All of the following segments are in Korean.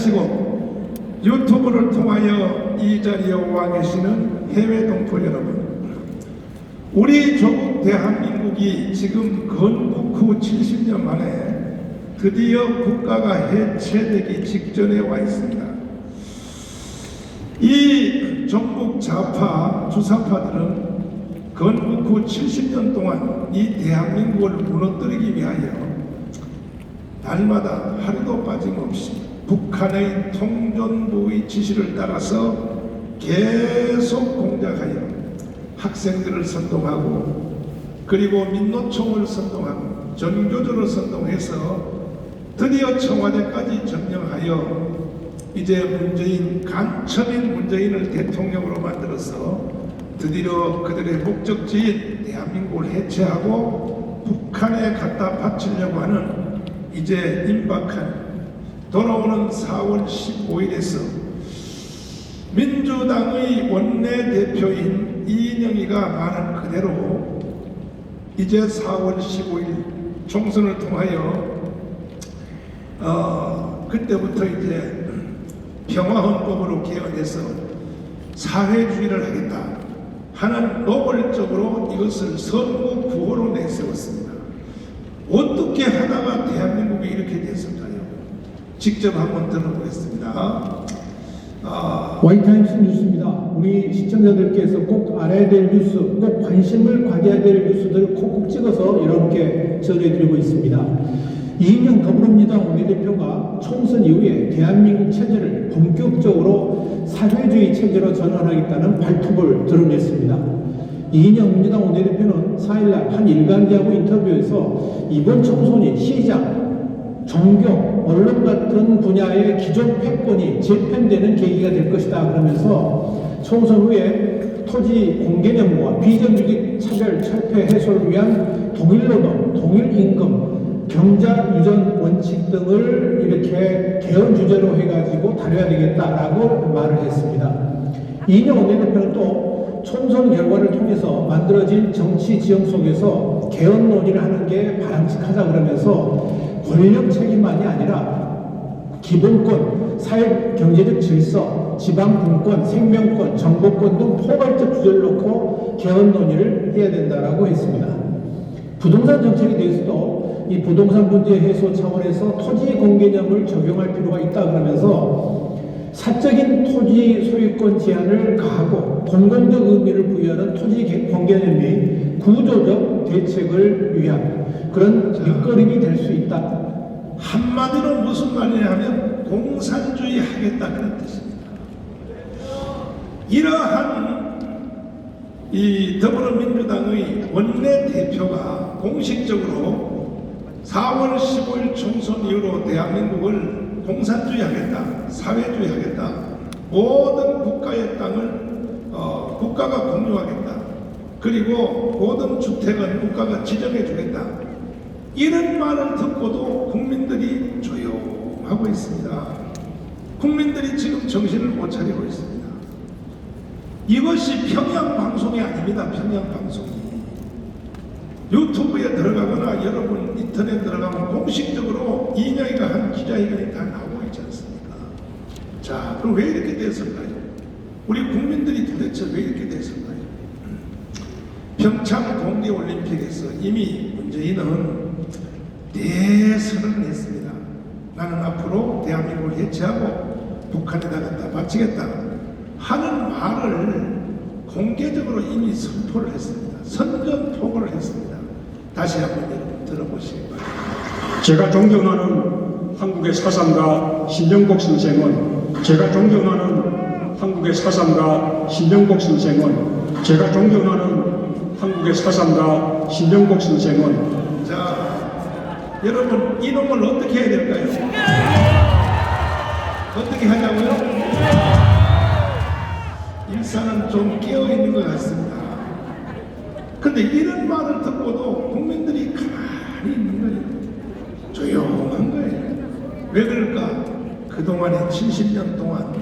하시고 유튜브를 통하여 이 자리에 와 계시는 해외 동포 여러분, 우리 조국 대한민국이 지금 건국 후 70년 만에 드디어 국가가 해체되기 직전에 와 있습니다. 이 종북 좌파 주사파들은 건국 후 70년 동안 이 대한민국을 무너뜨리기 위하여 날마다 하루도 빠짐없이 북한의 통전부의 지시를 따라서 계속 공작하여 학생들을 선동하고 그리고 민노총을 선동하고 전교조를 선동해서 드디어 청와대까지 점령하여 이제 문재인, 간첩인 문재인을 대통령으로 만들어서 드디어 그들의 목적지인 대한민국을 해체하고 북한에 갖다 바치려고 하는 이제 임박한 돌아오는 4월 15일에서 민주당의 원내대표인 이인영이가 말한 그대로 이제 4월 15일 총선을 통하여 그때부터 이제 평화헌법으로 개헌해서 사회주의를 하겠다 하는 노골적으로 이것을 선거 구호로 내세웠습니다. 어떻게 하다가 대한민국이 이렇게 됐을까요? 직접 한번 들어보겠습니다. 와이타임스 뉴스입니다. 우리 시청자들께서 꼭 알아야 될 뉴스, 꼭 관심을 가져야 될 뉴스들을 콕콕 찍어서 여러분께 전해드리고 있습니다. 이인영 더불어민주당 원내대표가 총선 이후에 대한민국 체제를 본격적으로 사회주의 체제로 전환하겠다는 발톱을 드러냈습니다. 이인영 민주당 원내대표는 4일날 한 일간지하고 인터뷰에서 이번 총선이 시장, 종교, 언론 같은 분야의 기존 패권이 재편되는 계기가 될 것이다 그러면서 총선 후에 토지 공개념과 비정규직 차별 철폐 해소를 위한 동일노동, 동일임금, 경자 유전 원칙 등을 이렇게 개헌 주제로 해가지고 다뤄야 되겠다라고 말을 했습니다. 이인영 원내대표는 또 총선 결과를 통해서 만들어진 정치 지형 속에서 개헌 논의를 하는 게 바람직하다 그러면서 권력 책임만이 아니라 기본권, 사회 경제적 질서, 지방 분권, 생명권, 정보권 등 포괄적 주제를 놓고 개헌 논의를 해야 된다라고 했습니다. 부동산 정책에 대해서도 이 부동산 문제 해소 차원에서 토지 공개념을 적용할 필요가 있다 그러면서 사적인 토지 소유권 제한을 가하고 공공적 의미를 부여하는 토지 공개념이 구조적 대책을 위한 그런 밑거름이 될 수 있다. 한마디로 무슨 말이냐면 공산주의 하겠다 그런 뜻입니다. 이러한 이 더불어민주당의 원내대표가 공식적으로 4월 15일 총선 이후로 대한민국을 공산주의 하겠다, 사회주의 하겠다, 모든 국가의 땅을 국가가 공유하겠다, 그리고 모든 주택은 국가가 지정해 주겠다, 이런 말을 듣고도 국민들이 조용하고 있습니다. 국민들이 지금 정신을 못 차리고 있습니다. 이것이 평양방송이 아닙니다. 평양방송이 유튜브에 들어가거나 여러분 인터넷 들어가면 공식적으로 이인영이가 한 기자회견이 다 나오고 있지 않습니까? 자, 그럼 왜 이렇게 됐을까요? 우리 국민들이 도대체 왜 이렇게 됐을까요? 평창 동계올림픽에서 이미 문재인은 대선을 했습니다. 나는 앞으로 대한민국을 해체하고 북한에다 갖다 바치겠다 하는 말을 공개적으로 이미 선포를 했습니다. 선전포고를 했습니다. 다시 한번 여러분 들어보시기 바랍니다. 제가 존경하는 한국의 사상가 신정복 선생은 제가 존경하는 한국의 사상가 신정복 선생은 제가 존경하는 한국의 사상가 신정복 선생은 자, 여러분 이놈을 어떻게 해야 될까요? 어떻게 하냐고요? 일산은 좀 깨어있는 것 같습니다. 근데 이런 말을 듣고도 국민들이 가만히 있는 거예요. 조용한 거예요. 왜 그럴까? 그동안에 70년 동안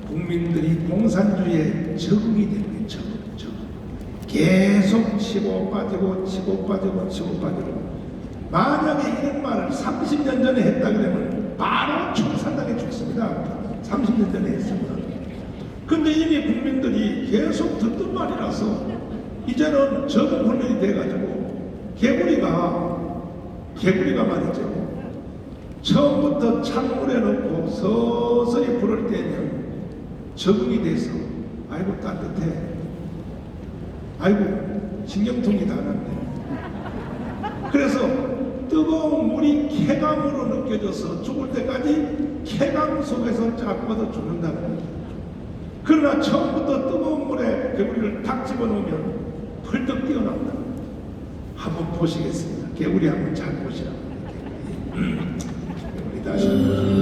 국민들이 공산주의에 적응이 된 거예요. 적응. 계속 치고 빠지고 치고 빠지고 치고 빠지고. 만약에 이런 말을 30년 전에 했다 그러면 바로 총살당해 죽습니다. 30년 전에 했습니다. 근데 이미 국민들이 계속 듣던 말이라서 이제는 적응 훈련이 돼가지고 개구리가 말이죠. 처음부터 찬물에 넣고 서서히 불을 떼면 적응이 돼서 아이고 따뜻해, 아이고 신경통이 다 났네. 그래서 뜨거운 물이 쾌감으로 느껴져서 죽을 때까지 쾌감 속에서 쫙 뻗어 죽는다는 거죠. 그러나 처음부터 뜨거운 물에 개구리를 탁 집어넣으면 펄떡 뛰어납니다. 한번 보시겠습니다. 개구리 한번 잘 보시라고. 개구리 다시 한번 보시죠.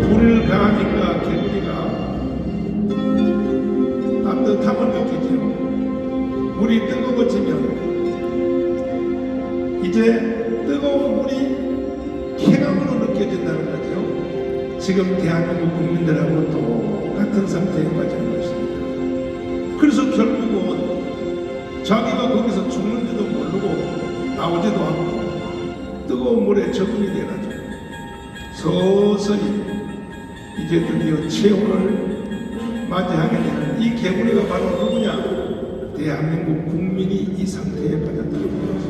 불을 가하니까 개구리가 따뜻함을 느끼죠. 물이 뜨거워지면 이제 뜨거운 물이 쾌감으로 느껴진다는 거죠. 지금 대한민국 국민들하고 똑같은 상태에 빠지는 것입니다. 그래서 결국은 자기가 거기서 죽는지도 모르고 나오지도 않고 뜨거운 물에 적응이 돼가지고 서서히 이제 드디어 최후를 맞이하게 되는 이 개구리가 바로 누구냐? 대한민국 국민이 이 상태에 빠졌다는 거죠.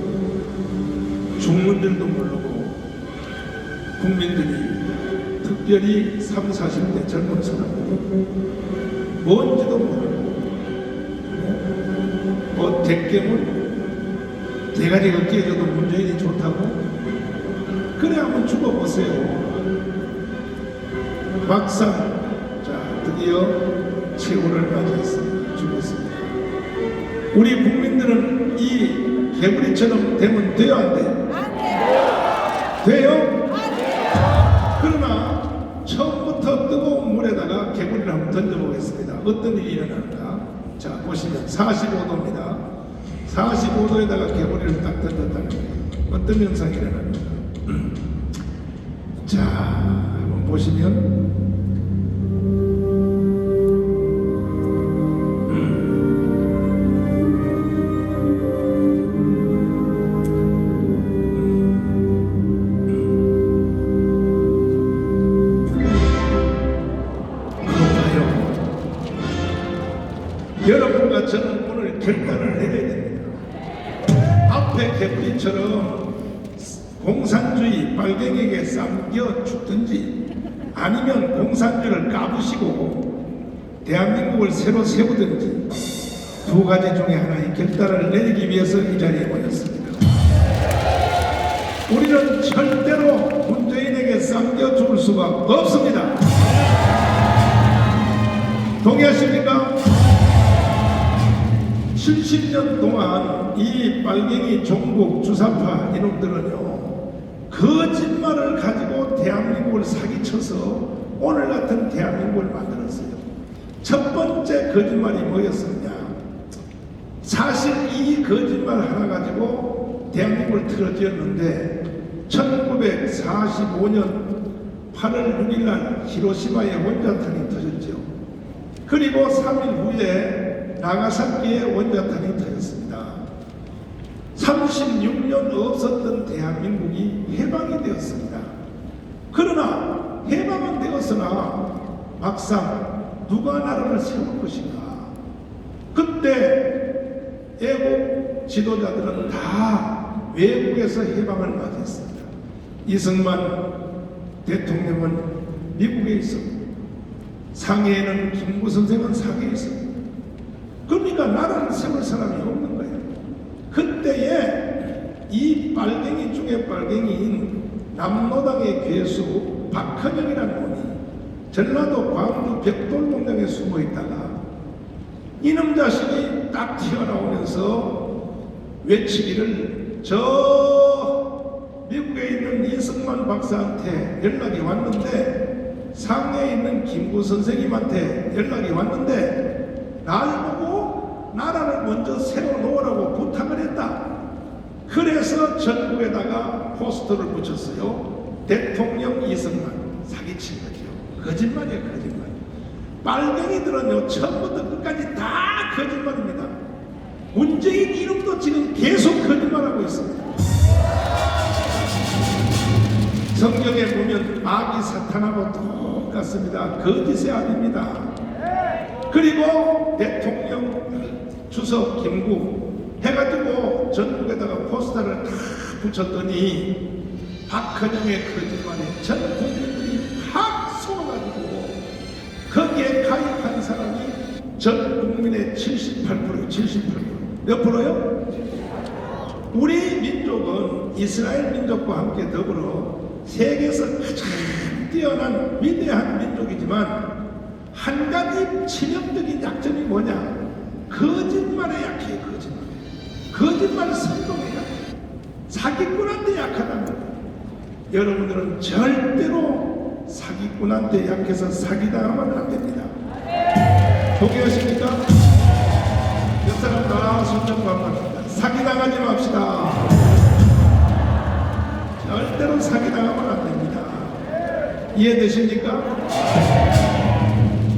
죽는 줄도 모르고 국민들이 특별히 30, 40대 젊은 사람들이 뭔지도 모르고 뭐 대깨물 대가리가 깨져도 문재인이 좋다고 그래 한번 죽어보세요. 막상 자 드디어 최후를 맞이했습니다. 죽었습니다. 우리 국민들은 이 개구리처럼 되면 돼요 안 돼요? 돼요? 그러나 처음부터 뜨거운 물에다가 개구리를 한번 던져보겠습니다. 어떤 일이 일어나는가? 자 보시면 45도입니다. 45도에다가 개구리를 딱 던졌다는 거예요. 어떤 현상이 일어납니까? 자 한번 보시면 여러분과 저는 오늘 결단을 내려야 됩니다. 앞에 개구리처럼 공산주의 빨갱이에게 쌈겨 죽든지 아니면 공산주의를 까부시고 대한민국을 새로 세우든지 두 가지 중에 하나의 결단을 내리기 위해서 이 자리에 모였습니다. 우리는 절대로 문재인에게 쌈겨 죽을 수가 없습니다. 동의하십니까? 70년 동안 이 빨갱이 종북 주사파 이놈들은요 거짓말을 가지고 대한민국을 사기쳐서 오늘 같은 대한민국을 만들었어요. 첫 번째 거짓말이 뭐였었냐? 사실 이 거짓말 하나 가지고 대한민국을 틀어지었는데 1945년 8월 6일 날 히로시마에 원자탄이 터졌죠. 그리고 3일 후에 나가사키에 원자탄이 터졌습니다. 36년 없었던 대한민국이 해방이 되었습니다. 그러나 해방은 되었으나 막상 누가 나라를 세울 것인가? 그때 애국 지도자들은 다 외국에서 해방을 맞이했습니다. 이승만 대통령은 미국에 있었고 상해에는 김구 선생은 상해에 있었고 그러니까 나라를 세울 사람이 없는 거예요. 그때에 이 빨갱이 중에 빨갱이인 남노당의 괴수 박헌영이라는 놈이 전라도 광주 벽돌공장에 숨어 있다가 이놈 자식이 딱 딱 튀어나오면서 외치기를 저 미국에 있는 이승만 박사한테 연락이 왔는데 상해에 있는 김구 선생님한테 연락이 왔는데 날 보고 나라를 먼저 세워놓으라고 부탁을 했다. 그래서 전국에다가 포스터를 붙였어요. 대통령 이승만 사기친 거죠. 거짓말이에요, 거짓말. 빨갱이들은요 처음부터 끝까지 다 거짓말입니다. 문재인 이름도 지금 계속 거짓말하고 있습니다. 성경에 보면 마귀 사탄하고 똑같습니다. 거짓의 아비입니다. 그리고 대통령 주석 김구 해가지고 전국에다가 포스터를 다 붙였더니 박헌영의 거짓말에 전 국민들이 확 속아가지고 거기에 가입한 사람이 전 국민의 78%, 78%. 몇 프로요? 우리 민족은 이스라엘 민족과 함께 더불어 세계에서 가장 뛰어난 위대한 민족이지만 한 가지 치명적인 약점이 뭐냐? 거짓말에 약해요. 거짓말 선동에 약해요. 사기꾼한테 약하다는 거예요. 여러분들은 절대로 사기꾼한테 약해서 사기당하면 안 됩니다. 동의하십니까? 몇 사람 다 손좀 반갑습니다. 사기당하지 맙시다. 절대로 사기당하면 안 됩니다. 이해되십니까?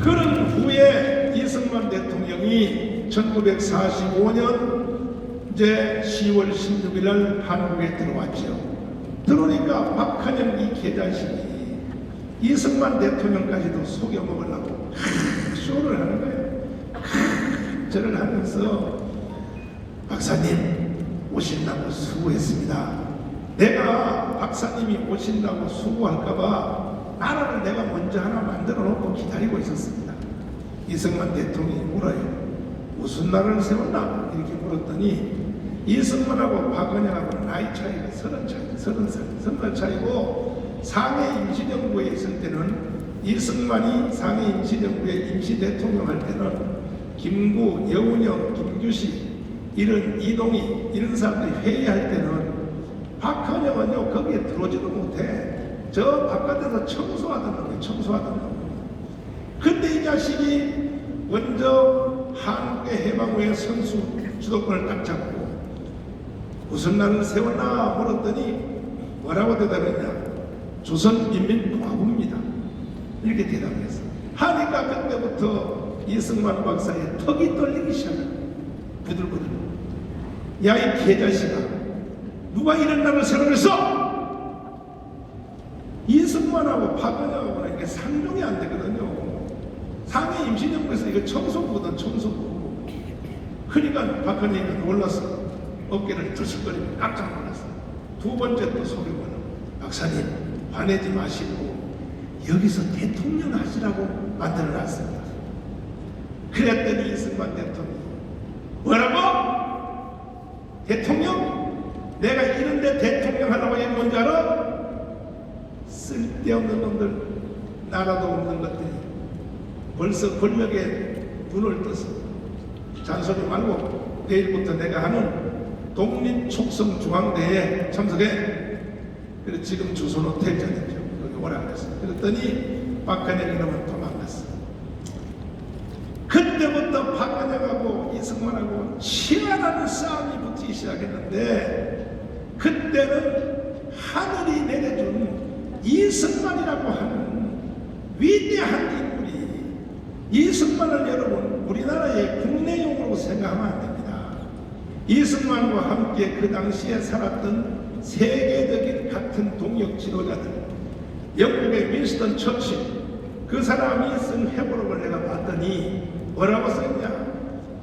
그런 후에 이승만 대통령이 1945년 이제 10월 16일 날 한국에 들어왔죠. 들어오니까 박헌영 이 개자식이 이승만 대통령까지도 속여먹으려고 쇼를 하는 거예요. 저를 하면서 박사님 오신다고 수고했습니다. 내가 박사님이 오신다고 수고할까봐 나라를 내가 먼저 하나 만들어 놓고 기다리고 있었습니다. 이승만 대통령이 물어요. 무슨 나라를 세웠나? 이렇게 물었더니 이승만하고 박헌영하고 나이 차이가 30살 차이고 상해 임시정부에 있을 때는 이승만이 상해 임시정부의 임시대통령 할 때는 김구, 여운형, 김규식 이런 이동희 이런 사람들이 회의할 때는 박헌영은요 거기에 들어오지도 못해. 저 바깥에서 청소하던 놈이에요. 근데 이 자식이 먼저 한국의 해방 후에 선수 주도권을 딱 잡고 무슨 날을 세웠나 물었더니 뭐라고 대답했냐? 조선인민공화국입니다. 이렇게 대답했어. 하니까 그때부터 이승만 박사의 턱이 떨리기 시작해. 부들부들. 야 이 개자식아, 누가 이런 나라를 세우겠어? 이승만하고 박헌영하고는 이게 상종이 안 되거든요. 상해 임시정부에서 이거 청소부거든, 청소부. 그러니까 박헌영이 놀랐어. 어깨를 들썩거리고 깜짝 놀랐어. 두 번째 또 소리고는 박사님 화내지 마시고 여기서 대통령 하시라고 만들어놨습니다. 그랬더니 이승만 대통령이 뭐라고? 대통령? 내가 이런데 대통령 하라고 얘기 뭔지 알아? 쓸데없는 놈들, 나라도 없는 것들이 벌써 권력에 눈을 떴어. 잔소리 말고 내일부터 내가 하는 독립촉성중앙대회에 참석해. 그래서 지금 주소는 퇴짜됐죠. 여기 오라 그랬어. 그랬더니 박헌영이 이러면 도망갔어. 그때부터 박헌영하고 이승만하고 치열한 싸움이 붙기 시작했는데 그때는 하늘이 내려준 이승만이라고 하는 위대한 인물이 이승만을 여러분 우리나라의 국내용으로 생각하면 안 됩니다. 이승만과 함께 그 당시에 살았던 세계적인 같은 동력 지도자들 영국의 윈스턴 처칠 그 사람이 쓴 회고록을 내가 봤더니 뭐라고 썼냐?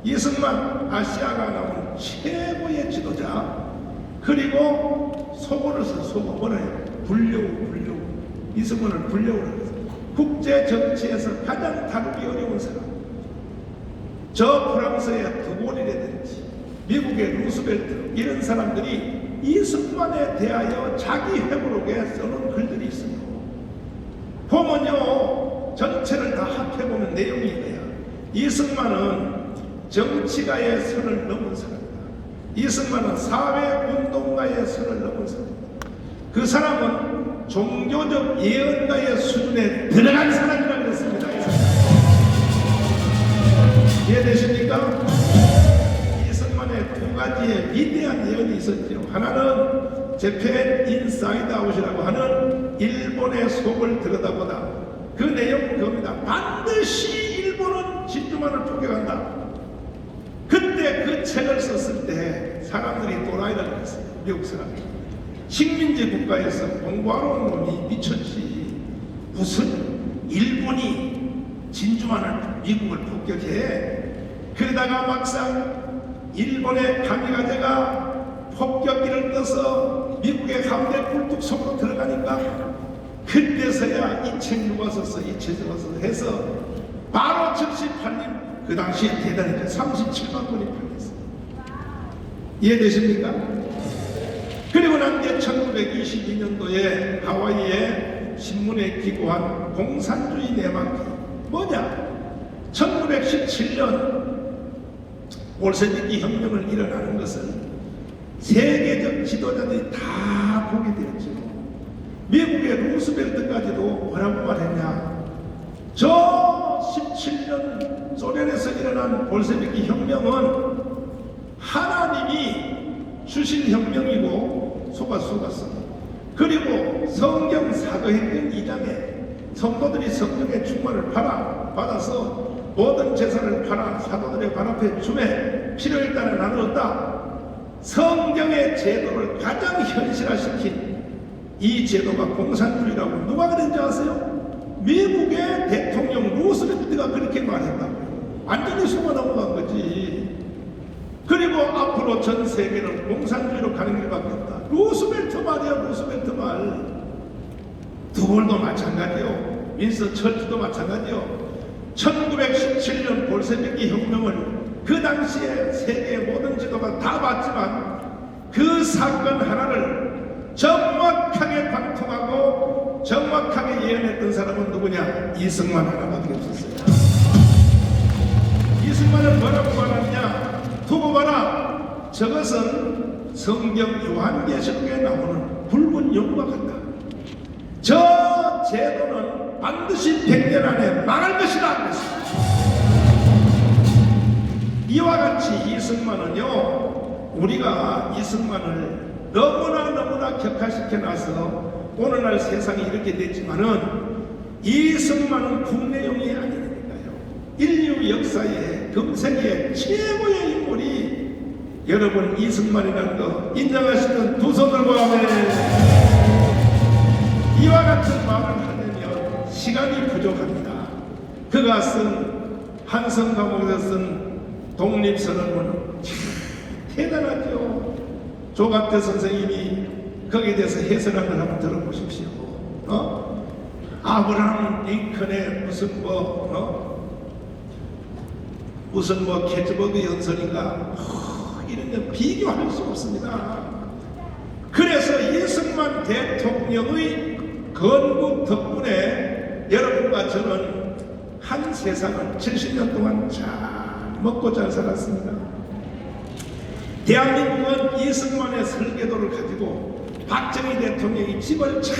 이승만 아시아가 나온 최고의 지도자 그리고 속어를 써. 속어 뭐래요? 불려우 이승만을 불려우라고 했어요. 국제 정치에서 가장 다루기 어려운 사람. 저 프랑스의 드골이라든지 미국의 루스벨트 이런 사람들이 이승만에 대하여 자기 회고록에 써놓은 글들이 있어요. 보면요 전체를 다 합해보면 내용이 이거야. 이승만은 정치가의 선을 넘은 사람이다. 이승만은 사회운동가의 선을 넘은 사람이다. 그 사람은 종교적 예언가의 수준에 들어간 사람이라고 그랬습니다. 이해되십니까? 이승만의 두 가지의 위대한 예언이 있었죠. 하나는 재팬 인사이드 아웃이라고 하는 일본의 속을 들여다보다. 그 내용은 그겁니다. 반드시 일본은 진주만을 폭격한다. 그때 그 책을 썼을 때 사람들이 또라이라고 했어요. 미국 사람들이. 식민지 국가에서 공부하러 온 놈이 미쳤지. 무슨 일본이 진주만을 미국을 폭격해. 그러다가 막상 일본의 가미가제가 폭격기를 떠서 미국의 함대 굴뚝 속으로 들어가니까 그때서야 이 책 누가 썼어, 이 책 누가 썼어 해서 바로 즉시 팔림. 그 당시에 대단했죠. 37만 권이 팔렸어요. 이해되십니까? 그리고 난 게 1922년도에 하와이에 신문에 기고한 공산주의 내막기. 뭐냐? 1917년 볼셰비키 혁명을 일어나는 것은 세계적 지도자들이 다 보게 되었죠. 미국의 루스벨트까지도 뭐라고 말했냐? 저 17년 소련에서 일어난 볼셰비키 혁명은 하나님이 주신 혁명이고 속았어. 그리고 성경 사도행전 2장에 성도들이 성령의 충만을 받아서 모든 재산을 팔아 사도들의 발 앞에 주매 필요에 따라 나누었다. 성경의 제도를 가장 현실화시킨 이 제도가 공산주의라고 누가 그랬는지 아세요? 미국의 대통령 루스벨트가 그렇게 말했다고요. 완전히 속아 넘어간 거지. 그리고 앞으로 전 세계는 공산주의로 가는 길밖에 없다. 루스벨트 말이야. 루스벨트 말. 드골도 마찬가지요. 윈스턴 처치도 마찬가지요. 1917년 볼셰비키 혁명을 그 당시에 세계의 모든 지도가 다 봤지만 그 사건 하나를 정확하게 관통하고 정확하게 예언했던 사람은 누구냐? 이승만 하나밖에 없었어요. 이승만은 뭐라고 말하느냐? 두고 봐라. 저것은 성경 요한계시록에 나오는 붉은 용과 같다. 저 제도는 반드시 100년 안에 망할 것이다. 그랬습니다. 이와 같이 이승만은요, 우리가 이승만을 너무나 격화시켜놔서 오늘날 세상이 이렇게 됐지만은 이승만은 국내용이 아니니까요. 인류 역사의 금세기의 최고의 인물이 여러분 이승만이라는 거 인정하시는 두 손 들고 아멘. 이와 같은 말을 하려면 시간이 부족합니다. 그가 쓴 한성 감옥에서 쓴 독립선언문은 대단하죠. 조갑태 선생님이 거기에 대해서 해설한 걸 한번 들어보십시오. 아브라함 링컨의 무슨 캐츠버그 연설인가 이런 건 비교할 수 없습니다. 그래서 이승만 대통령의 건국 덕분에 여러분과 저는 한 세상을 70년 동안 잘 먹고 잘 살았습니다. 대한민국은 이승만의 설계도를 가지고 박정희 대통령이 집을 잘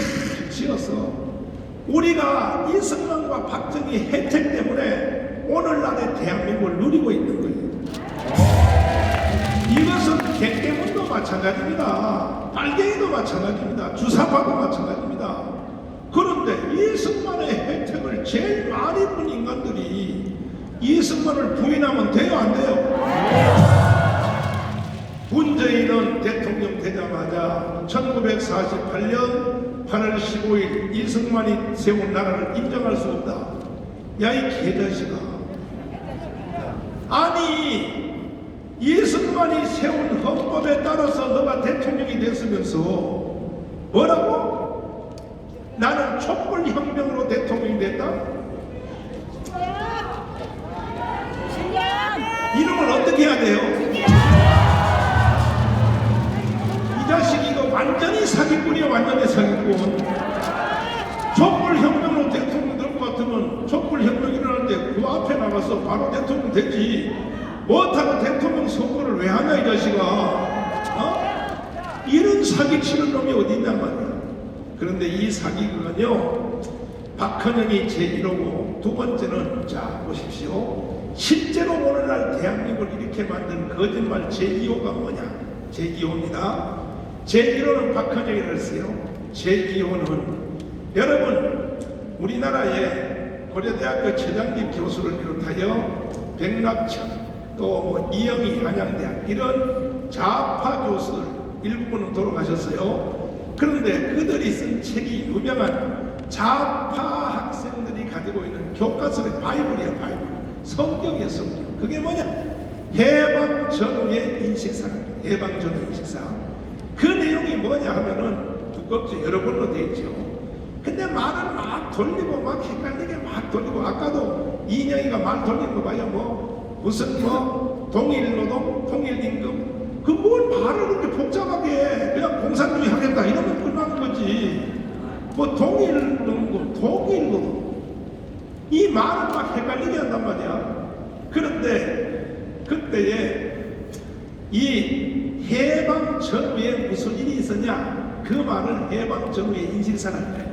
지어서 우리가 이승만과 박정희 혜택 때문에 오늘날의 대한민국을 누리고 있는 거예요. 이것은 백대문도 마찬가지입니다. 빨갱이도 마찬가지입니다. 주사파도 마찬가지입니다. 그런데 이승만의 혜택을 제일 많이 본 인간들이 이승만을 부인하면 돼요, 안 돼요? 문재인은 대통령 되자마자 1948년 8월 15일 이승만이 세운 나라를 인정할 수 없다. 야, 이 개자식아. 아니, 이승만이 세운 헌법에 따라서 너가 대통령이 됐으면서 뭐라고? 나는 촛불혁명으로 대통령이 됐다? 이름을 어떻게 해야 돼요? 이 자식 이거 완전히 사기꾼이야. 완전히 사기꾼. 촛불혁명으로 대통령 될 것 같으면 촛불혁명 일어날 때 그 앞에 나가서 바로 대통령 되지. 못하고 대통령 선거를 왜 하냐 이 자식아. 이런 사기치는 놈이 어디 있냔 말이야. 그런데 이 사기극은요, 박헌영이 제1호고 두 번째는 자 보십시오. 실제로 오늘날 대한민국을 이렇게 만든 거짓말 제2호가 뭐냐. 제2호입니다. 제1호는 박헌영이라고 했어요. 제2호는 여러분 우리나라의 고려대학교 최장립 교수를 비롯하여 백낙천 또 이영희 한양대학 이런 좌파 교수들 일부분은 돌아가셨어요. 그런데 그들이 쓴 책이 유명한 좌파 학생들이 가지고 있는 교과서의 바이블이야. 바이블 성경이야. 성경. 그게 뭐냐? 해방 전후의 인식사항. 해방 전후 인식사항. 그 내용이 뭐냐 하면은 두껍죠. 여러 번로 되어 있죠. 근데 말을 막 돌리고 막 헷갈리게 막 돌리고, 아까도 이인영이가 말 돌리는 거 봐요. 뭐 무슨 뭐 동일노동 통일임금 그 뭘 말을 그렇게 복잡하게 해. 그냥 공산주의 하겠다 이러면 끝나는 거지. 뭐 동일노동 통일노동 이 말을 막 헷갈리게 한단 말이야. 그런데 그때에 이 해방 전후에 무슨 일이 있었냐, 그 말을 해방 전후의 인식사항.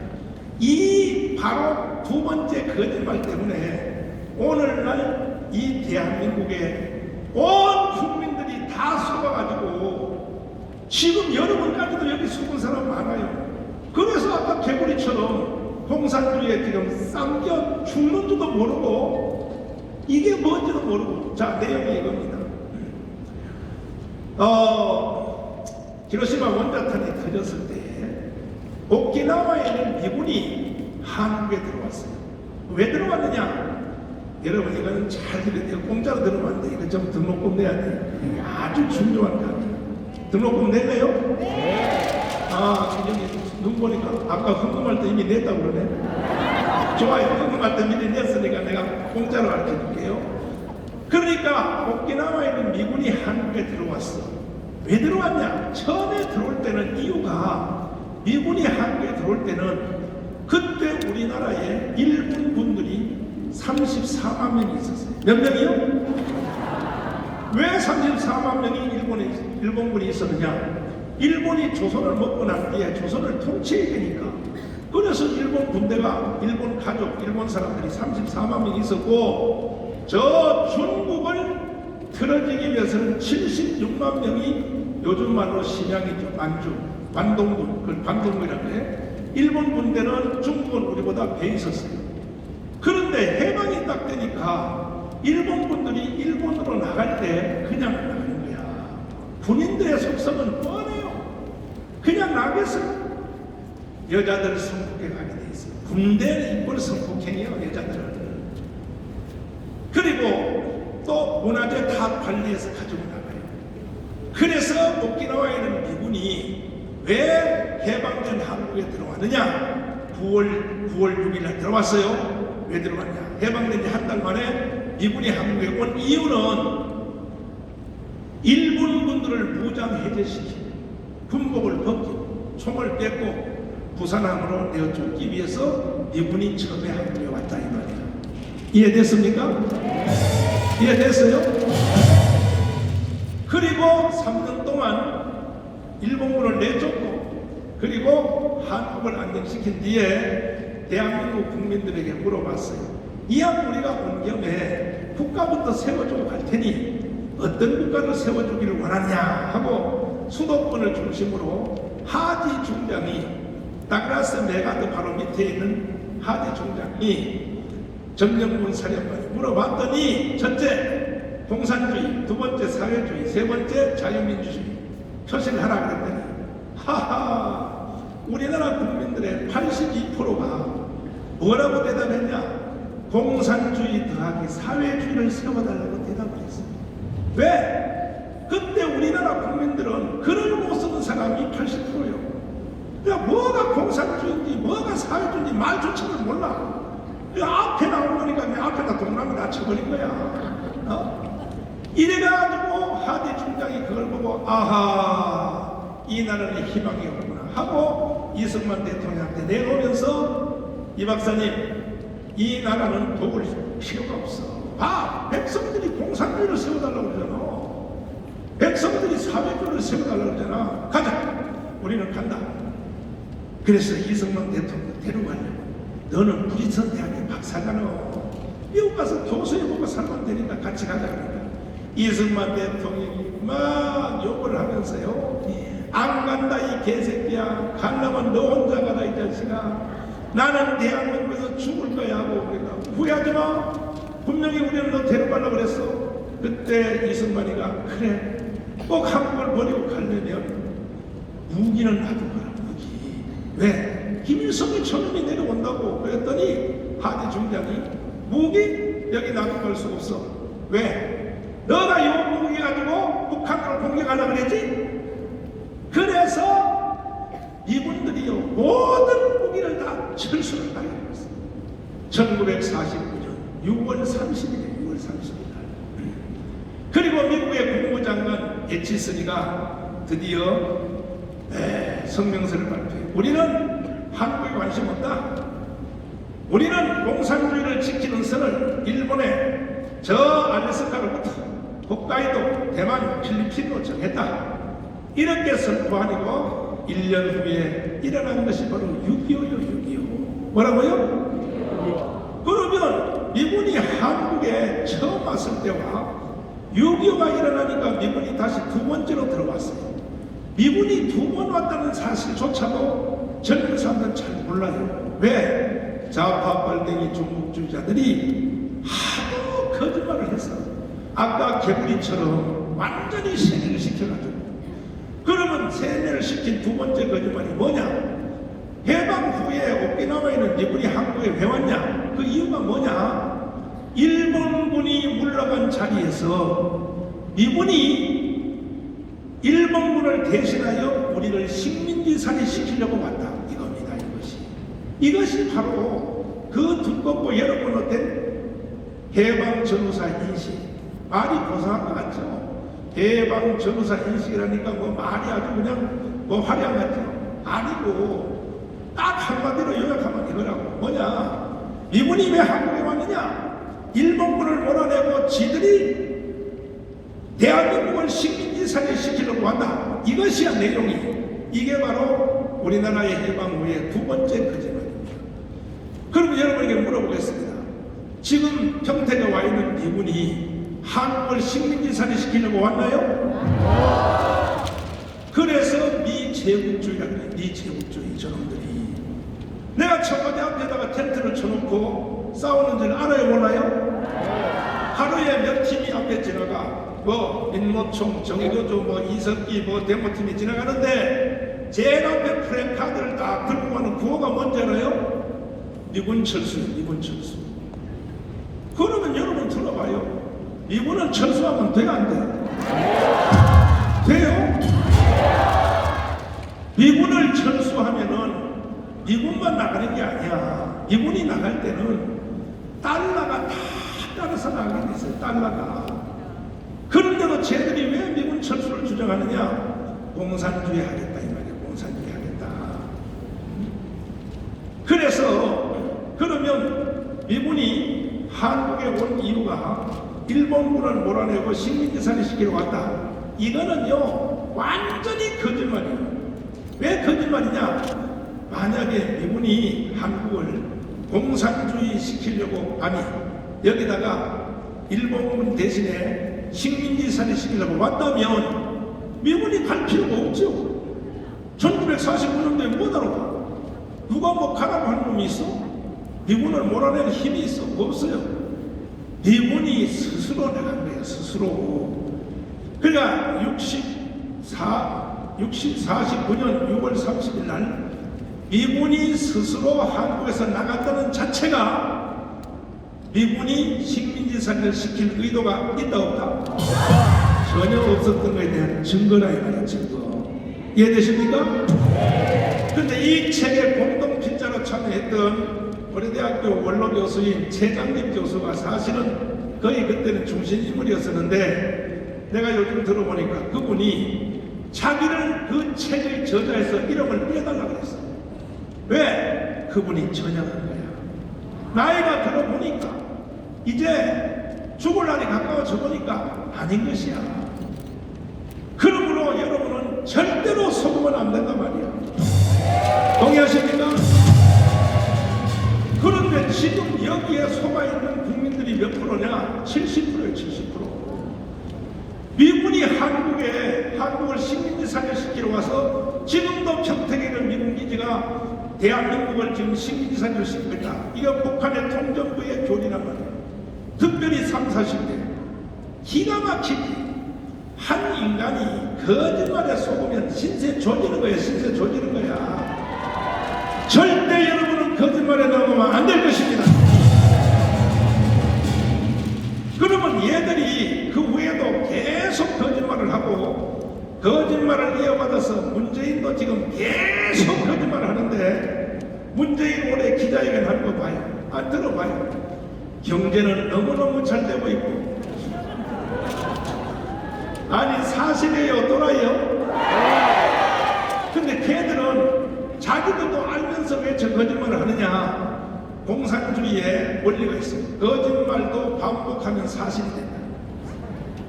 이 바로 두 번째 거짓말 때문에 오늘날 이 대한민국의 온 국민들이 다 속아가지고 지금 여러분까지도 여기 속은 사람 많아요. 그래서 아까 개구리처럼 공산주의에 지금 쌈겨 죽는 줄도 모르고 이게 뭔지도 모르고. 자, 내용이 이겁니다. 히로시마 원자탄이 터졌을 때 오키나와에 있는 미군이 한국에 들어왔어요. 왜 들어왔느냐? 여러분 이거는 잘 들어야 돼요. 공짜로 들으면 안 돼. 이거 좀 등록금 내야 돼. 이게 아주 중요한 거예요. 등록금 낼래요? 네. 여기 눈 보니까 아까 헌금할 때 이미 냈다고 그러네. 좋아요. 헌금할 때 미리 냈으니까 내가 공짜로 가르쳐줄게요. 그러니까 오키나와에 있는 미군이 한국에 들어왔어. 왜 들어왔냐? 처음에 들어올 때는 이유가, 미군이 한국에 들어올 때는 그때 우리나라에 일본 분들이 34만 명이 있었어요. 몇 명이요? 왜 34만 명이 일본군이 있었느냐? 일본이 조선을 먹고 난 뒤에 조선을 통치해야 되니까. 그래서 일본 군대가, 일본 가족, 일본 사람들이 34만 명이 있었고, 저 중국을 틀어지기 위해서는 76만 명이 요즘 말로 심양이죠. 만주, 관동군, 그걸 관동군이라고 해. 일본 군대는 중국은 우리보다 배 있었어요. 그런데 해방이 딱 되니까 일본 분들이 일본으로 나갈 때 그냥 나가는 거야. 군인들의 속성은 뻔해요. 그냥 나겠어요. 여자들 성폭행 하게 돼 있어요. 군대 인권 성폭행이에요, 여자들은. 그리고 또 문화재 다 관리해서 가지고 나가요. 그래서 오키나와에 있는 미군이 왜 해방된 한국에 들어왔느냐? 9월 6일 날 들어왔어요. 왜 들어왔냐? 해방된 지 한 달 만에 미군이 한국에 온 이유는 일본 분들을 무장 해제시키고 군복을 벗기고 총을 뺏고 부산항으로 내어 쫓기 위해서 미군이 처음에 한국에 왔다 이 말이야. 이해됐습니까? 이해됐어요? 그리고 3년 동안 일본군을 내쫓고 그리고 한국을 안정시킨 뒤에 대한민국 국민들에게 물어봤어요. 이왕 우리가 온 겸에 국가부터 세워주고 갈 테니 어떤 국가를 세워주기를 원하냐 하고 수도권을 중심으로 하지 중장이, 다그라스 메가드 바로 밑에 있는 하지 중장이 정경군 사령관이 물어봤더니, 첫째 공산주의, 두 번째 사회주의, 세 번째 자유민주주의 표시를 하라 그랬더니 하하, 우리나라 국민들의 82%가 뭐라고 대답했냐? 공산주의 더하기 사회주의를 세워달라고 대답을 했어요. 왜? 그때 우리나라 국민들은 글을 못 쓰는 사람이 80%예요. 그러니까 뭐가 공산주의인지 뭐가 사회주의인지 말조차를 몰라. 앞에 나오니까 내 앞에다 동그라미 낮춰버린 거야. 이래가지고 하디 중장이 그걸 보고 아하, 이 나라는 희망이 없구나 하고 이승만 대통령한테 내놓으면서 이 박사님, 이 나라는 도울 필요가 없어. 백성들이 공산주의를 세워달라고 그러잖아. 백성들이 사회주의를 세워달라고 그러잖아. 가자. 우리는 간다. 그래서 이승만 대통령 데려가려고. 너는 브리스턴 대학의 박사가너. 미국 가서 교수해보고 살면 되니까 같이 가자. 그러니까 이승만 대통령이 막 욕을 하면서요. 안 간다 이 개새끼야. 가려면 너 혼자 가라 이 자식아. 나는 대한민국에서 죽을 거야 하고 그러니까 후회하지 마. 분명히 우리는 너 데려가려고 그랬어. 그때 이승만이가 그래 꼭 한국을 버리고 가려면 무기는 놔두거라. 무기. 왜? 김일성이 저놈이 내려온다고 그랬더니 하대 중장이 무기 여기 놔두고 수 없어. 왜? 너가 이 무기 가지고 북한을 공격하려고 그랬지? 그래서 이분들이요 모든 무기를 다 철수를 하게 됐어요. 1949년 6월 30일에 6월 30일 날. 그리고 미국의 국무장관 에치슨이가 드디어 성명서를 발표해. 우리는 한국에 관심 없다. 우리는 공산주의를 지키는 선을 일본의 저 알래스카로부터 홋카이도, 대만, 필리핀으로 정했다. 이렇게 선포하니고 1년 후에 일어난 것이 바로 6.25요. 6.25. 뭐라고요? 그러면 미군이 한국에 처음 왔을 때와 6.25가 일어나니까 미군이 다시 두 번째로 들어왔어요. 미군이 두 번 왔다는 사실조차도 젊은 사람들은 잘 몰라요. 왜? 좌파 빨갱이 중국주의자들이 하도 거짓말을 했어. 아까 개구리처럼 완전히 세뇌를 시켜가지고. 그러면 세뇌를 시킨 두 번째 거짓말이 뭐냐? 해방 후에 오키나와에 있는 미군이 한국에 왜 왔냐? 그 이유가 뭐냐? 일본군이 물러간 자리에서 미군이 일본군을 대신하여 우리를 식민지살이 시키려고 왔다. 이겁니다. 이것이 바로 그 두껍고 여러 번 어떤 해방 전후사 인식. 말이 고상한 것 같죠? 해방 전후사 인식이라니까 뭐 말이 아주 그냥 뭐 화려하죠? 아니고 딱 한마디로 요약하면 이거라고. 뭐냐? 미군이 왜 한국에 왔느냐? 일본군을 몰아내고 지들이 대한민국을 식민지살이 시키려고 한다. 이것이야 내용이. 이게 바로 우리나라의 해방 후에 두 번째 거짓말입니다. 그럼 여러분에게 물어보겠습니다. 지금 평택에 와 있는 미군이 한국을 식민지살이 시키려고 왔나요? 그래서 미제국주의라 그래. 미제국주의 저놈들이. 내가 청와대 앞에다가 텐트를 쳐놓고 싸우는 줄 알아요 몰라요? 하루에 몇 팀이 앞에 지나가. 뭐 민노총, 정의교조, 뭐 이석기, 뭐 데모팀이 지나가는데 제일 앞에 프랭카드를 딱 들고 가는 구호가 뭔지 알아요? 미군 철수요. 미군 철수. 그러면 여러분 들어봐요. 미군은 철수하면 돼요 안 돼요? 돼요? 미군을 철수하면은 미군만 나가는 게 아니야. 미군이 나갈 때는 달러가 다 따라서 나가게 돼 있어요. 달러가. 그런데도 쟤들이 왜 미군 철수를 주장하느냐? 공산주의 하겠다 이 말이야. 공산주의 하겠다. 그래서 그러면 미군이 한국에 온 이유가 일본군을 몰아내고 식민지살이 시키러 왔다. 이거는요 완전히 거짓말이에요. 왜 거짓말이냐? 만약에 미군이 한국을 공산주의 시키려고 아니 여기다가 일본군 대신에 식민지살이 시키려고 왔다면 미군이 갈 필요가 없죠. 1949년도에 뭐하러 가? 누가 뭐 가라고 하는 놈이 있어? 미군을 몰아내는 힘이 있어? 없어요. 미군이 스스로 나간 거예요. 스스로. 그러니까 49년 6월 30일 날 미군이 스스로 한국에서 나갔다는 자체가 미군이 식민지살을 시킬 의도가 있다 없다? 전혀 없었던 것에 대한 증거라 이거야. 증거. 이해되십니까? 그런데 이 책에 공동 필자로 참여했던 고려대학교 원로 교수인 최장립 교수가 사실은 거의 그때는 중심 인물이었었는데 내가 요즘 들어보니까 그분이 자기를 그 책의 저자에서 이름을 빼달라고 그랬어. 왜? 그분이 전향한 거야. 나이가 들어보니까 이제 죽을 날이 가까워져 보니까 아닌 것이야. 그러므로 여러분은 절대로 속으면 안 된단 말이야. 동의하십니까? 그런데 지금 여기에 속아있는 국민들이 몇 프로냐? 70%예요. 70%. 미군이 한국을 식민지 사격시키러 와서 지금도 평택에 있는 미군 기지가 대한민국을 지금 식민지 사격을 시키고 있다. 이거 북한의 통전부의 교리란 말이에요. 특별히 3, 40대. 기가 막히지. 한 인간이 거짓말에 속으면 신세 조지는 거야. 신세 조지는 거야. 절대 여러분은 거짓말에 넘어가면 안 될 것입니다. 그러면 얘들이 그 후에도 계속 거짓말을 하고 거짓말을 이어받아서 문재인도 지금 계속 거짓말을 하는데 문재인 올해 기자회견 하는 거 봐요. 안 들어봐요. 경제는 너무너무 잘 되고 있고 아니 사실이에요 또라이요? 근데 걔들은 자기들도 알면서 왜 저 거짓말을 하느냐. 공산주의에 원리가 있어요. 거짓말도 반복하면 사실이 된다.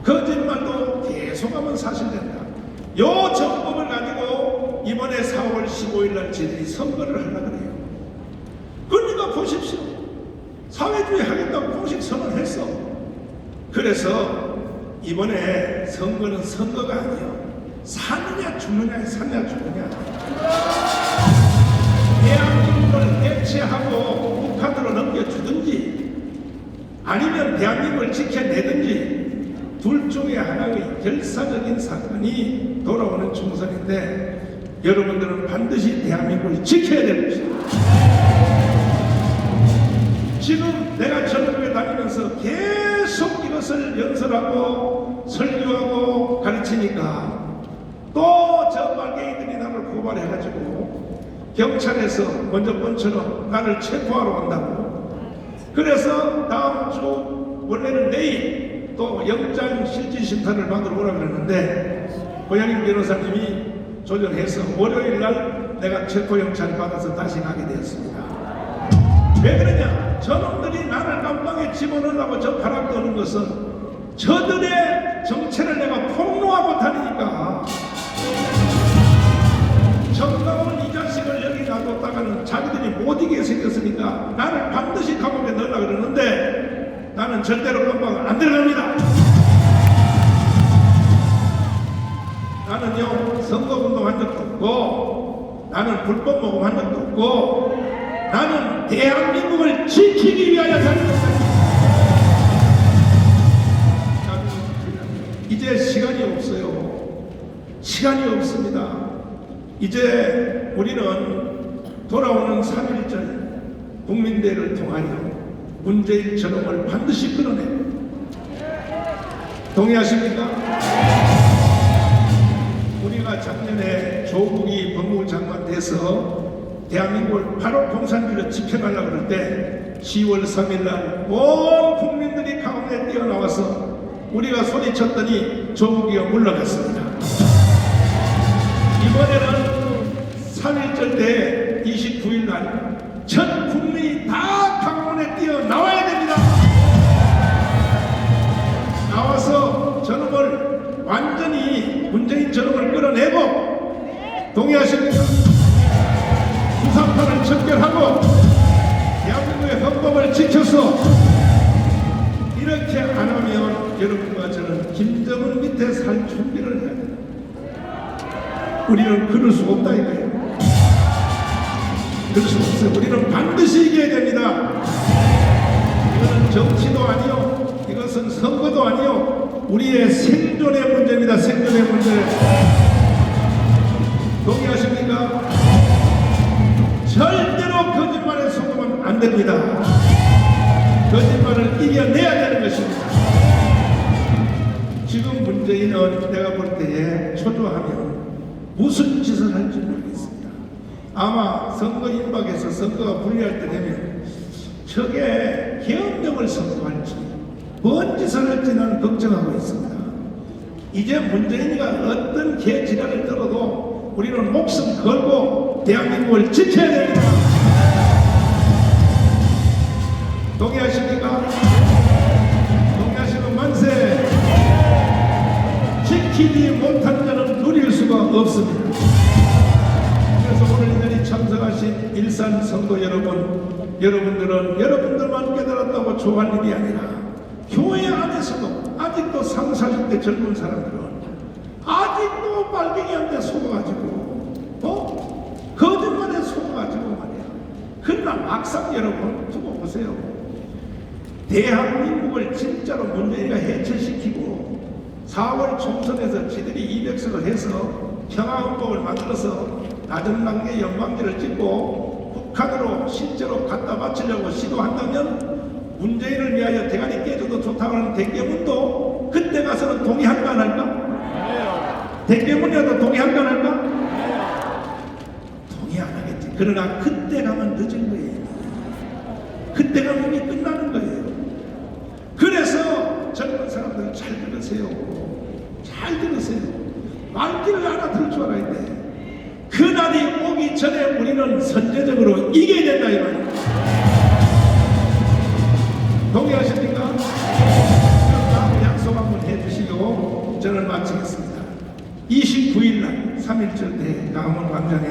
거짓말도 계속하면 사실된다. 요 정법을 가지고 이번에 4월 15일 날 저희들이 선거를 하려고 그래요. 그러니까 보십시오. 사회주의 하겠다고 공식 선언했어. 그래서 이번에 선거는 선거가 아니에요. 사느냐 죽느냐 사느냐 죽느냐. 대한민국을 해체하고 북한으로 넘겨주든지 아니면 대한민국을 지켜내든지 둘 중에 하나의 결사적인 사건이 돌아오는 총선인데 여러분들은 반드시 대한민국을 지켜야 될 것입니다. 지금 내가 전국에 다니면서 계속 이것을 연설하고 설교하고 가르치니까 또 저 빨갱이들이 나를 고발해가지고 경찰에서 먼저 번처럼 나를 체포하러 온다고. 그래서 다음 주 원래는 내일 또 영장 실질심사를 받으러 오라고 그랬는데 고양인 변호사님이 조정해서 월요일 날 내가 체포영장 받아서 다시 가게 되었습니다. 왜 그러냐? 저놈들이 나를 감방에 집어넣으려고 저 바람 떠는 것은 저들의 정체를 내가 폭로하고 다니니까. 정강훈 이 자식을 여기 놔뒀다가는 자기들이 못 이기게 생겼으니까 나를 반드시 감옥에 넣으려고 그러는데 나는 절대로 감방을 안 들어갑니다. 나는요 선거운동 한 적도 없고 나는 불법 모금한 적도 없고 나는 대한민국을 지키기 위하여 사는 겁니다. 이제 시간이 없어요. 시간이 없습니다. 이제 우리는 돌아오는 3.1절 국민대회를 통하여 문재인 저놈을 반드시 끌어내요. 동의하십니까? 우리가 작년에 조국이 법무부 장관 돼서 대한민국을 바로 공산주의로 지켜가려고 그럴 때 10월 3일 날 온 국민들이 가운데 뛰어나와서 우리가 소리쳤더니 조국이가 물러갔습니다. 이번에는 3.1절 때 29일 날 전 국민이 다 강원에 뛰어나와야 됩니다. 나와서 저놈을 완전히 문재인 저놈을 끌어내고 동의하십니까? 수사판을 척결하고 대한민국의 헌법을 지켜서 이렇게 안 하면 여러분과 저는 김정은 밑에 살 준비를 해야 돼요. 우리는 그럴 수 없다 이거예요. 그럴 수 없어요. 우리는 반드시 이겨야 됩니다. 이거는 정치도 아니요, 이것은 선거도 아니요, 우리의 생존의 문제입니다. 생존의 문제. 동의하십니까? 절대로 거짓말에 속으면 안 됩니다. 거짓말을 이겨내야 되는 것입니다. 지금 문재인은 내가 볼 때에 초조하면 무슨 짓을 할지 모르겠습니다. 아마 선거 임박에서 선거가 불리할 때 되면 저게 계엄령을 선포할지 뭔 짓을 할지 나는 걱정하고 있습니다. 이제 문재인이가 어떤 개지랄을 떨어도 우리는 목숨 걸고 대한민국을 지켜야 됩니다. 동의하십니까? 동의하십니까? 누리지 못한 자는 누릴 수가 없습니다. 그래서 오늘 이 자리에 참석하신 일산 성도 여러분, 여러분들은 여러분들만 깨달았다고 좋아할 일이 아니라 교회 안에서도 아직도 30, 40대 젊은 사람들은 아직도 빨갱이한테 속아가지고 거짓말에 속아가지고 말이야. 그러나 막상 여러분 두고 보세요. 대한민국을 진짜로 문재인이가 해체시키고 4월 총선에서 지들이 200석을 해서 평화헌법을 만들어서 낮은 단계 연방제를 찍고 북한으로 실제로 갖다 바치려고 시도한다면 문재인을 위하여 대가리 깨져도 좋다고 하는 대개문도 그때 가서는 동의할까 안 할까? 대개문이라도 동의할까 안 할까? 동의 안 하겠지. 그러나 그때 가면 늦은 거예요. 그때 가면 이미 끝나는 거예요. 그래서 젊은 사람들 잘 들으세요. 잘 들으세요. 말귀를 알아들을 줄 알아야 돼. 그날이 오기 전에 우리는 선제적으로 이겨야 된다 이 말이에요. 동의하십니까? 그럼 약속 한번 해주시고 저는 마치겠습니다. 29일 날 3.1절 때 강원 광장에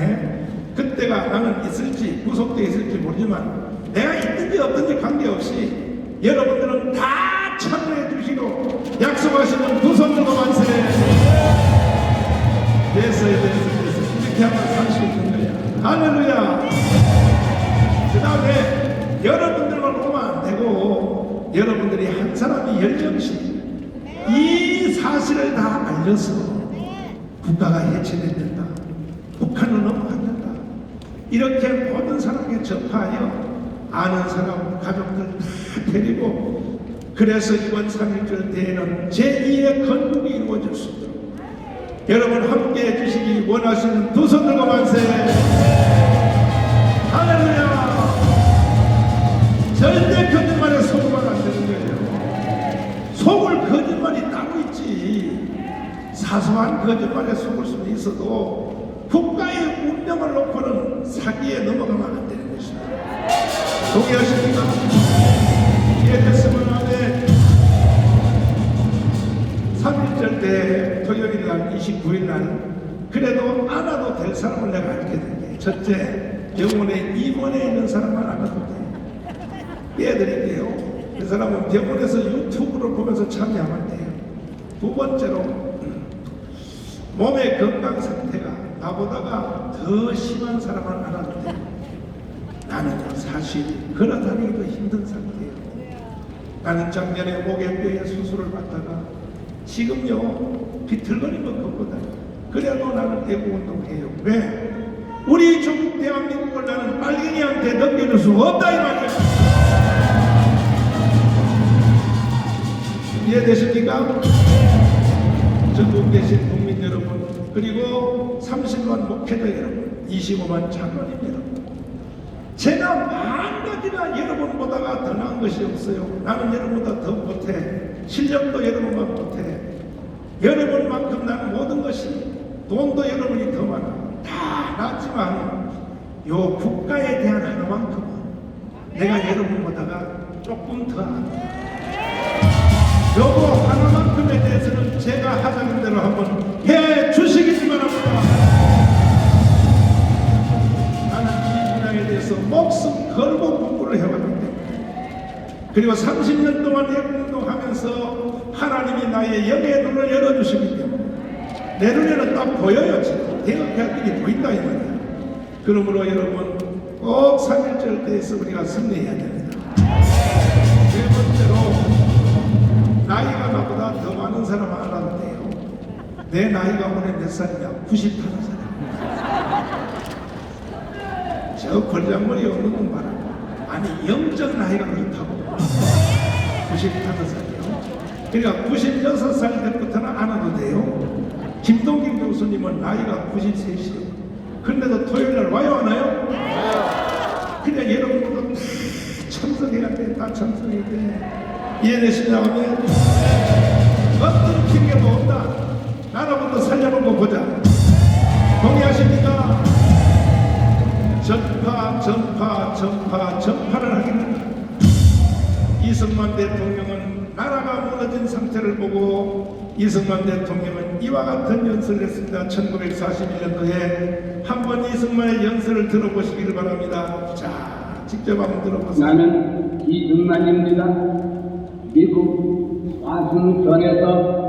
그때가 나는 있을지 구속되어 있을지 모르지만 내가 있든지 없든지 관계없이 여러분들은 다 참여해 주시고 약속하시는 두 손 들고 만세. 됐어요. 이렇게 하면 살 수 있는 거야. 할렐루야. 그 다음에 여러분들만 오면 안 되고 여러분들이 한 사람이 10명씩 이 사실을 다 알려서 국가가 해체된다, 북한은 넘어간다, 이렇게 모든 사람에게 접하여 아는 사람, 가족들 다 데리고 그래서 이번 3.1절 대회는 제2의 건국이 이루어질 수 있도록 여러분 함께 해주시기 원하시는 두 손 들고 만세. 할렐루야. 절대 거짓말에 속으면 안 되는 거예요. 속을 거짓말이 따로 있지. 사소한 거짓말에 속을 수는 있어도 국가의 운명을 놓고는 사기에 넘어가면 안 되는 것입니다. 동의하십니까? 이해됐으면 하네. 3.1절 때 토요일 날 29일 날 그래도 안아도 될 사람을 내가 알게 될게. 첫째, 병원에 입원해 있는 사람만 안아도 돼. 깨드릴게요. 그 사람은 병원에서 유튜브를 보면서 참여하면 돼요. 두 번째로 몸의 건강 상태가 나보다가 더 심한 사람을 안아도 돼요. 나는 사실 걸어다니기도 힘든 상태예요. 나는 작년에 목에뼈에 수술을 받다가 지금요 비틀거리면 걷거든. 그래도 나는 애국운동해요. 왜? 우리 조국 대한민국을 나는 빨갱이한테 넘겨줄 수 없다 이 말이야. 이해되십니까? 전국 계신 국민 여러분, 그리고 30만 목회자 여러분, 25만 장로님 여러분, 제가 만 가지나 여러분보다가 더 나은 것이 없어요. 나는 여러분보다 더 못해. 실력도 여러분만 못해. 여러분만큼 나는 모든 것이, 돈도 여러분이 더 많아. 다 낫지만 요 국가에 대한 하나만큼은 내가 여러분보다가 조금 더 압니다. 요거 하나만큼에 대해서는 제가 하자는 대로 한번 해 주시기만 합니다. 나는 이 분야에 대해서 목숨 걸고 공부를 해왔기 때문에, 그리고 30년 동안 애국운동하면서 하나님이 나의 영의 눈을 열어주시기 때문에 내 눈에는 딱 보여요. 지금 대학교들이 보인다 이 말이야. 그러므로 여러분 꼭 3.1절 때에서 우리가 승리해야 됩니다. 세 번째로 나이가 나보다 더 많은 사람 알아도 돼요. 내 나이가 올해 몇 살이냐? 95살이야. 저 걸장머리 없는 분 봐라. 아니 영적 나이가 그렇다고. 95살이요. 그러니까 96살 때부터는 안 와도 돼요. 김동긴 교수님은 나이가 93이에요. 그런데도 토요일날 와요 안 와요? 그냥 여러분도 다 참석해야 돼. 다 참석해야 돼. 이해되시냐고 하면 어떤 핑계도 없다. 나라부터 살려놓고 보자. 동의하십니까? 전파를 하겠다. 이승만 대통령은 나라가 무너진 상태를 보고 이승만 대통령은 이와 같은 연설을 했습니다. 1941년도에 한번 이승만의 연설을 들어보시기를 바랍니다. 자, 직접 한번 들어보세요. 나는 이승만입니다. 미국 와싱턴에서